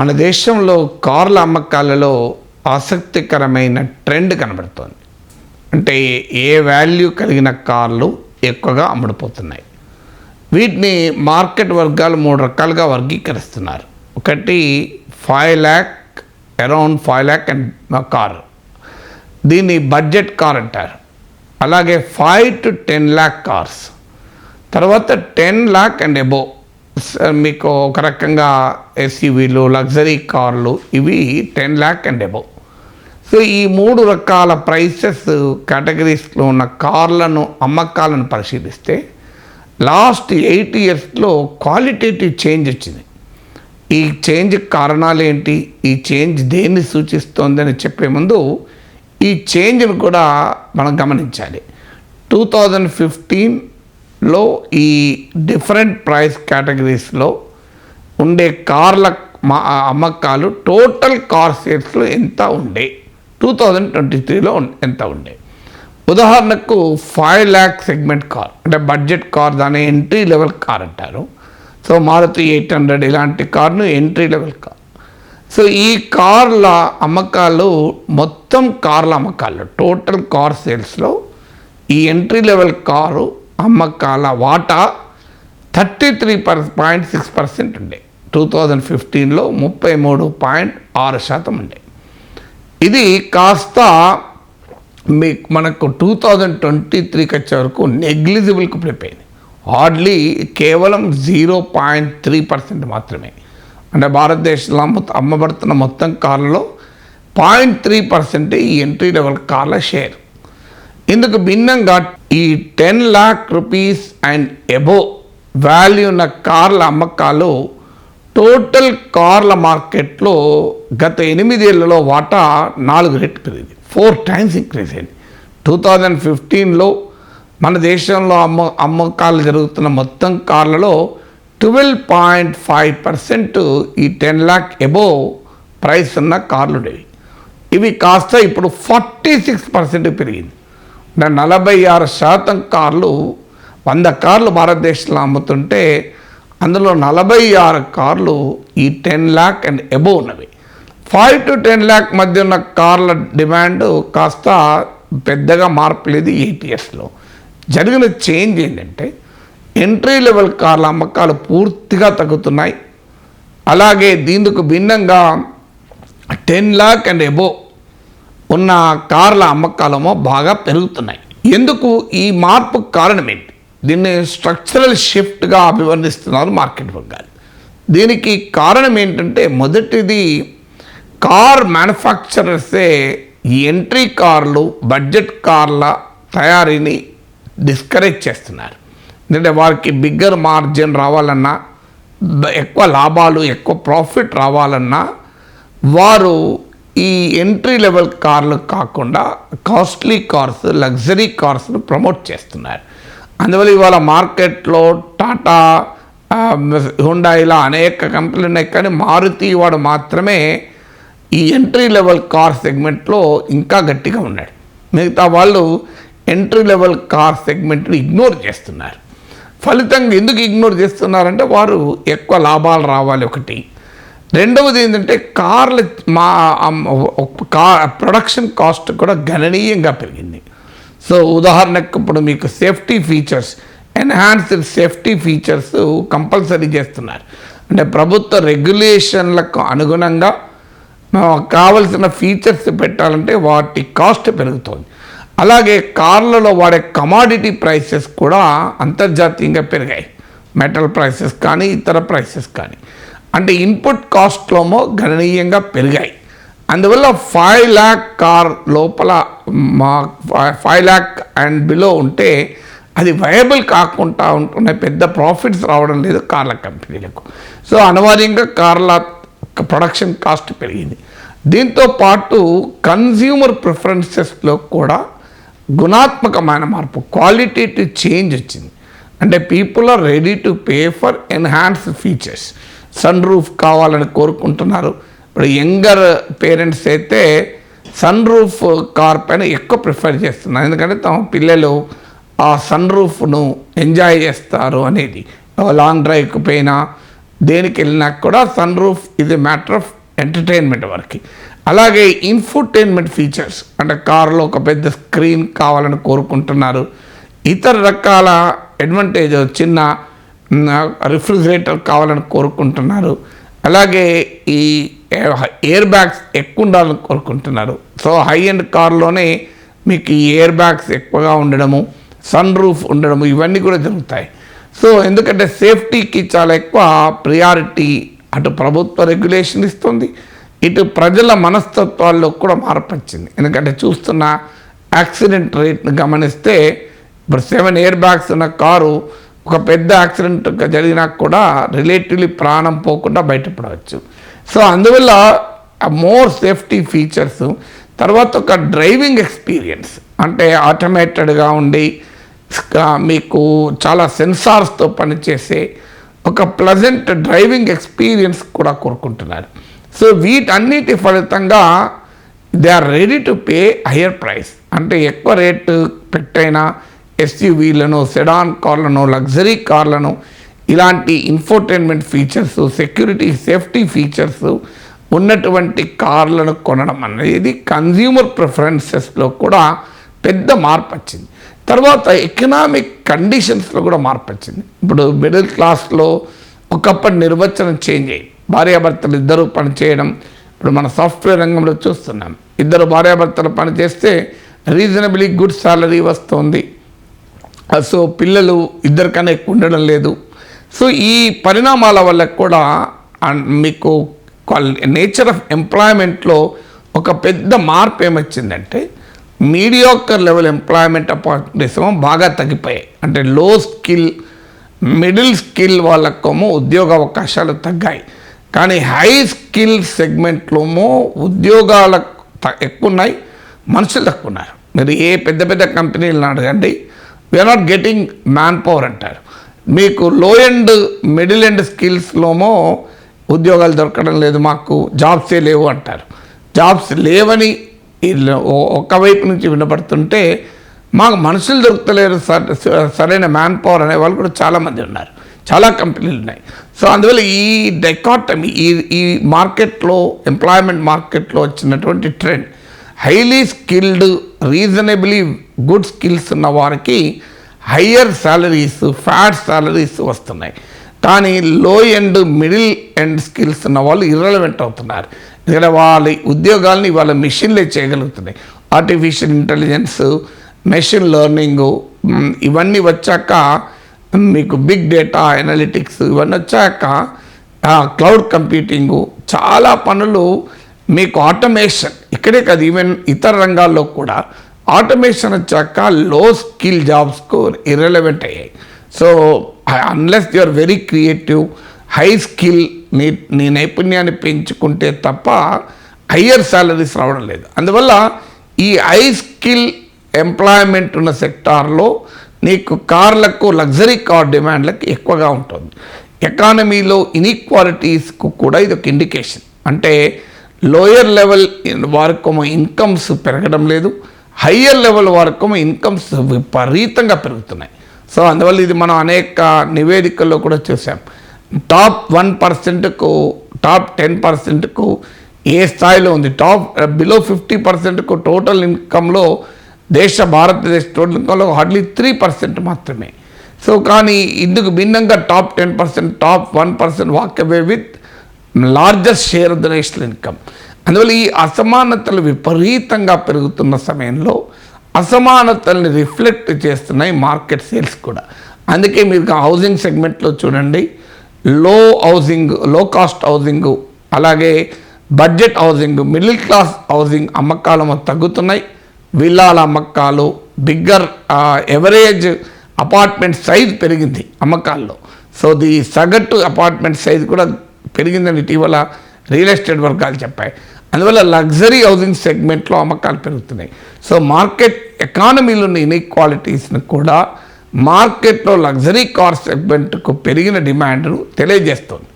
మన దేశంలో కార్ల అమ్మకాలలో ఆసక్తికరమైన ట్రెండ్ కనబడుతోంది. అంటే ఏ వాల్యూ కలిగిన కార్లు ఎక్కువగా అమ్ముడుపోతున్నాయి. వీటిని మార్కెట్ వర్గాలు 3 రకాలుగా వర్గీకరిస్తున్నారు. ఒకటి 5 lakh, around 5 lakh and car, దీన్ని బడ్జెట్ కార్ అంటారు. అలాగే 5 to 10 lakh కార్స్, తర్వాత 10 lakh అండ్ అబోవ్ మీకు ఒక రకంగా ఎస్యూవీలు, లగ్జరీ కార్లు, ఇవి 10 lakh అండ్ అబోవ్. సో ఈ 3 రకాల ప్రైసెస్ కేటగిరీస్లో ఉన్న కార్లను అమ్మకాలను పరిశీలిస్తే లాస్ట్ 8 yearsలో క్వాలిటేటివ్ చేంజ్ వచ్చింది. ఈ చేంజ్ కారణాలు ఏంటి, ఈ చేంజ్ దేన్ని సూచిస్తోందని చెప్పే ముందు ఈ చేంజ్ను కూడా మనం గమనించాలి. 2015లో ఈ డిఫరెంట్ ప్రైస్ కేటగిరీస్లో ఉండే కార్ల అమ్మకాలు టోటల్ కార్ సేల్స్లో ఎంత ఉండే, 2023లో ఎంత ఉండే. ఉదాహరణకు 5 lakh సెగ్మెంట్ కార్ అంటే బడ్జెట్ కార్, దాని ఎంట్రీ లెవెల్ కార్ అంటారు. సో మారుతి 800 ఇలాంటి కార్ను ఎంట్రీ లెవెల్ కార్. సో ఈ కార్ల అమ్మకాలు, మొత్తం కార్ల అమ్మకాలు టోటల్ కార్ సేల్స్లో ఈ ఎంట్రీ లెవెల్ కారు అమ్మకాల వాటా 33.6% ఉండే. 2015లో 33.6% ఉండే. ఇది కాస్త మనకు 2023కి వచ్చే వరకు నెగ్లిజిబుల్కి పడిపోయింది. హార్డ్లీ కేవలం 0.3% మాత్రమే. అంటే భారతదేశంలో అమ్మబడుతున్న మొత్తం కార్లలో 0.3% ఈ ఎంట్రీ లెవెల్ కార్ల షేర్. ఇందుకు భిన్నంగా ఈ 10 lakh rupees and above value ఉన్న కార్ల అమ్మకాలు టోటల్ కార్ల మార్కెట్లో గత 8 ఏళ్లలో వాటా 4 రెట్లు పెరిగింది, 4 times ఇంక్రీజ్ అయింది. 2015లో మన దేశంలో అమ్మకాలు జరుగుతున్న మొత్తం కార్లలో 12.5% ఈ 10 lakh అబోవ్ ప్రైస్ ఉన్న కార్లు ఉండేవి. ఇవి కాస్త ఇప్పుడు 46% పెరిగింది. 46% కార్లు, 100 కార్లు భారతదేశంలో అమ్ముతుంటే అందులో 46 కార్లు ఈ 10 lakh అండ్ అబోవ్ ఉన్నవి. 5 to 10 lakh మధ్య ఉన్న కార్ల డిమాండ్ కాస్త పెద్దగా మార్పు లేదు. 8 yearsలో జరిగిన చేంజ్ ఏంటంటే ఎంట్రీ లెవెల్ కార్ల అమ్మకాలు పూర్తిగా తగ్గుతున్నాయి. అలాగే దీనికి భిన్నంగా 10 lakh అండ్ అబోవ్ ఉన్న కార్ల అమ్మకాలేమో బాగా పెరుగుతున్నాయి. ఎందుకు ఈ మార్పు కారణం ఏంటి? దీన్ని స్ట్రక్చరల్ షిఫ్ట్గా అభివర్ణిస్తున్నారు మార్కెట్ వర్గాలు. దీనికి కారణం ఏంటంటే, మొదటిది కార్ మ్యానుఫ్యాక్చరర్సే ఈ ఎంట్రీ కార్లు, బడ్జెట్ కార్ల తయారీని డిస్కరేజ్ చేస్తున్నారు. ఎందుకంటే వారికి బిగ్గర్ మార్జిన్ రావాలన్నా, ఎక్కువ లాభాలు, ఎక్కువ ప్రాఫిట్ రావాలన్నా వారు ఈ ఎంట్రీ లెవెల్ కార్లు కాకుండా కాస్ట్లీ కార్స్, లగ్జరీ కార్స్ను ప్రమోట్ చేస్తున్నారు. అందువల్ల ఇవాళ మార్కెట్లో టాటా, హుండా ఇలా అనేక కంపెనీలు ఉన్నాయి, కానీ మారుతి వాడు మాత్రమే ఈ ఎంట్రీ లెవెల్ కార్ సెగ్మెంట్లో ఇంకా గట్టిగా ఉన్నాడు. మిగతా వాళ్ళు ఎంట్రీ లెవెల్ కార్ సెగ్మెంట్ని ఇగ్నోర్ చేస్తున్నారు. ఫలితంగా ఎందుకు ఇగ్నోర్ చేస్తున్నారంటే వారు ఎక్కువ లాభాలు రావాలి ఒకటి. రెండవది ఏంటంటే కార్ల ప్రొడక్షన్ కాస్ట్ కూడా గణనీయంగా పెరిగింది. సో ఉదాహరణకు ఇప్పుడు మీకు safety features, enhanced safety features compulsory చేస్తున్నారు. అంటే ప్రభుత్వ రెగ్యులేషన్లకు అనుగుణంగా కావలసిన ఫీచర్స్ పెట్టాలంటే వాటి కాస్ట్ పెరుగుతోంది. అలాగే కార్లలో వాడే కమాడిటీ ప్రైసెస్ కూడా అంతర్జాతీయంగా పెరిగాయి. మెటల్ ప్రైసెస్ కానీ ఇతర ప్రైసెస్ కానీ, అంటే ఇన్పుట్ కాస్ట్లోమో గణనీయంగా పెరిగాయి. అందువల్ల 5 lakh కార్ లోపల 5 lakh అండ్ బిలో ఉంటే అది వయబుల్ కాకుండా ఉంటున్నాయి, పెద్ద ప్రాఫిట్స్ రావడం లేదు కార్ల కంపెనీలకు. సో అనివార్యంగా కార్ల ప్రొడక్షన్ కాస్ట్ పెరిగింది. దీంతో పాటు కన్స్యూమర్ ప్రిఫరెన్సెస్లో కూడా గుణాత్మకమైన మార్పు, క్వాలిటేటివ్ చేంజ్ వచ్చింది. అంటే people are ready to pay for enhanced features. Sunroof కావాలని కోరుకుంటున్నారు. ఇప్పుడు యంగర్ పేరెంట్స్ అయితే సన్ రూఫ్ కార్ పైన ఎక్కువ ప్రిఫర్ చేస్తున్నారు, ఎందుకంటే తమ పిల్లలు ఆ సన్ రూఫ్ను ఎంజాయ్ చేస్తారు అనేది. లాంగ్ డ్రైవ్కి పోయినా దేనికి వెళ్ళినా కూడా సన్ రూఫ్ ఇది మ్యాటర్ ఆఫ్ ఎంటర్టైన్మెంట్ వరకు. అలాగే ఇన్ఫోటైన్మెంట్ ఫీచర్స్ అంటే కారులో ఒక పెద్ద స్క్రీన్ కావాలని కోరుకుంటున్నారు, ఇతర రకాల అడ్వాంటేజ్ చిన్న రిఫ్రిజిరేటర్ కావాలని కోరుకుంటున్నారు, అలాగే ఈ ఎయిర్ బ్యాగ్స్ ఎక్కువ ఉండాలని కోరుకుంటున్నారు. సో హై ఎండ్ కార్లోనే మీకు ఈ ఎయిర్ బ్యాగ్స్ ఎక్కువగా ఉండడము, సన్ రూఫ్ ఉండడము ఇవన్నీ కూడా జరుగుతాయి. సో ఎందుకంటే సేఫ్టీకి చాలా ఎక్కువ ప్రియారిటీ అటు ప్రభుత్వ రెగ్యులేషన్ ఇస్తుంది, ఇటు ప్రజల మనస్తత్వాల్లో కూడా మార్పు వచ్చింది. ఎందుకంటే చూస్తున్న యాక్సిడెంట్ రేట్ని గమనిస్తే ఇప్పుడు 7 ఎయిర్ బ్యాగ్స్ ఉన్న కారు ఒక పెద్ద యాక్సిడెంట్ జరిగినా కూడా రిలేటివ్లీ ప్రాణం పోకుండా బయటపడవచ్చు. సో అందువల్ల మోర్ సేఫ్టీ ఫీచర్స్, తర్వాత ఒక డ్రైవింగ్ ఎక్స్పీరియన్స్ అంటే ఆటోమేటెడ్గా ఉండి మీకు చాలా సెన్సార్స్తో పనిచేసే ఒక ప్లజెంట్ డ్రైవింగ్ ఎక్స్పీరియన్స్ కూడా కోరుకుంటున్నారు. సో వీటన్నిటి ఫలితంగా they are ready to pay higher price. అంటే ఎక్కువ రేటు పెట్టైనా ఎస్యూవీలను, సెడాన్ కార్లను, లగ్జరీ కార్లను, ఇలాంటి infotainment features, security safety features ఉన్నటువంటి కార్లను కొనడం అనేది కన్జ్యూమర్ ప్రిఫరెన్సెస్లో కూడా పెద్ద మార్పు వచ్చింది. తర్వాత ఎకనామిక్ కండిషన్స్లో కూడా మార్పు వచ్చింది. ఇప్పుడు మిడిల్ క్లాస్లో ఒకప్పటి నిర్వచనం చేంజ్ అయ్యింది. భార్యాభర్తలు ఇద్దరు పనిచేయడం, ఇప్పుడు మన సాఫ్ట్వేర్ రంగంలో చూస్తున్నాం, ఇద్దరు భార్యాభర్తలు పనిచేస్తే రీజనబుల్లీ గుడ్ సాలరీ వస్తుంది. సో పిల్లలు ఇద్దరికన్నా ఎక్కువ ఉండడం లేదు. సో ఈ పరిణామాల వల్ల కూడా మీకు నేచర్ ఆఫ్ ఎంప్లాయ్మెంట్లో ఒక పెద్ద మార్పు ఏమొచ్చిందంటే మీడియోకర్ లెవెల్ ఎంప్లాయ్మెంట్ ఆపర్చునిటీస్ బాగా తగ్గిపోయాయి. అంటే లో స్కిల్, మిడిల్ స్కిల్ వాళ్ళకేమో ఉద్యోగ అవకాశాలు తగ్గాయి, కానీ హై స్కిల్ సెగ్మెంట్లోమో ఉద్యోగాలు ఎక్కువ ఉన్నాయి, మనుషులు తక్కువ ఉన్నారు. మీరు ఏ పెద్ద పెద్ద కంపెనీలను అడగండి, we're not getting manpower అంటారు. మీకు లో ఎండ్, మిడిల్ ఎండ్ స్కిల్స్లోమో ఉద్యోగాలు దొరకడం లేదు, మాకు జాబ్సే లేవు అంటారు. జాబ్స్ లేవని ఒకవైపు నుంచి వినపడుతుంటే మాకు మనుషులు దొరుకుతలేరు, సరైన మ్యాన్ పవర్ అనే వాళ్ళు కూడా చాలామంది ఉన్నారు, చాలా కంపెనీలు ఉన్నాయి. సో అందువల్ల ఈ డైకాటమీ, ఈ మార్కెట్లో, ఎంప్లాయ్మెంట్ మార్కెట్లో వచ్చినటువంటి trend highly skilled, reasonably good skills ఉన్న వారికి హయ్యర్ శాలరీస్, ఫ్యాట్ శాలరీస్ వస్తున్నాయి. కానీ లో ఎండ్, మిడిల్ ఎండ్ స్కిల్స్ ఉన్న వాళ్ళు ఇర్రెలవెంట్ అవుతున్నారు. ఇక్కడ వాళ్ళ ఉద్యోగాలని వాళ్ళ మెషిన్లే చేయగలుగుతున్నాయి. ఆర్టిఫిషియల్ ఇంటెలిజెన్స్, మెషిన్ లెర్నింగు ఇవన్నీ వచ్చాక, మీకు బిగ్ డేటా అనలిటిక్స్ ఇవన్నీ వచ్చాక, క్లౌడ్ కంప్యూటింగు, చాలా పనులు మీకు ఆటోమేషన్, ఇక్కడే కాదు ఈవెన్ ఇతర రంగాల్లో కూడా ఆటోమేషన్ వచ్చాక లో స్కిల్ జాబ్స్కు ఇర్రెలవెంట్ అయ్యాయి. So unless you are very creative, high skill, నీ నైపుణ్యాన్ని పెంచుకుంటే తప్ప హయ్యర్ శాలరీస్ రావడం లేదు. అందువల్ల ఈ హై స్కిల్ ఎంప్లాయ్మెంట్ ఉన్న సెక్టార్లో నీకు కార్లకు, లగ్జరీ కార్ డిమాండ్లకు ఎక్కువగా ఉంటుంది. ఎకానమీలో ఇన్ఈక్వాలిటీస్కు కూడా ఇది ఒక ఇండికేషన్. అంటే లోయర్ లెవెల్ వారికేమో ఇన్కమ్స్ పెరగడం లేదు, హయ్యర్ లెవెల్ వారికేమో ఇన్కమ్స్ విపరీతంగా పెరుగుతున్నాయి. సో అందువల్ల ఇది మనం అనేక నివేదికల్లో కూడా చూసాం. టాప్ 1%కు, టాప్ 10%కు ఏ స్థాయిలో ఉంది, టాప్ బిలో 50%కు టోటల్ ఇన్కంలో భారతదేశ టోటల్ ఇన్కంలో హార్డ్లీ 3% మాత్రమే. సో కానీ ఇందుకు భిన్నంగా top 10%, top 1% walk away with largest share of the national income. అందువల్ల ఈ అసమానతలు విపరీతంగా పెరుగుతున్న సమయంలో అసమానతల్ని రిఫ్లెక్ట్ చేస్తున్నాయి మార్కెట్ సేల్స్ కూడా. అందుకే మీరు హౌసింగ్ సెగ్మెంట్లో చూడండి, లో కాస్ట్ హౌసింగ్, అలాగే budget housing, middle class housing అమ్మకాలు తగ్గుతున్నాయి. విల్లాల అమ్మకాలు, బిగ్గర్ ఎవరేజ్ అపార్ట్మెంట్ సైజ్ పెరిగింది అమ్మకాల్లో. సో సగటు అపార్ట్మెంట్ సైజ్ కూడా పెరిగిందని ఇటీవల రియల్ ఎస్టేట్ వర్గాలు చెప్పాయి. అందువల్ల లగ్జరీ హౌసింగ్ సెగ్మెంట్లో అమ్మకాలు పెరుగుతున్నాయి. సో మార్కెట్ ఎకానమీలో ఉన్న ఇన్ఈక్వాలిటీస్ని కూడా మార్కెట్లో లగ్జరీ కార్ సెగ్మెంట్కు పెరిగిన డిమాండ్ను తెలియజేస్తుంది.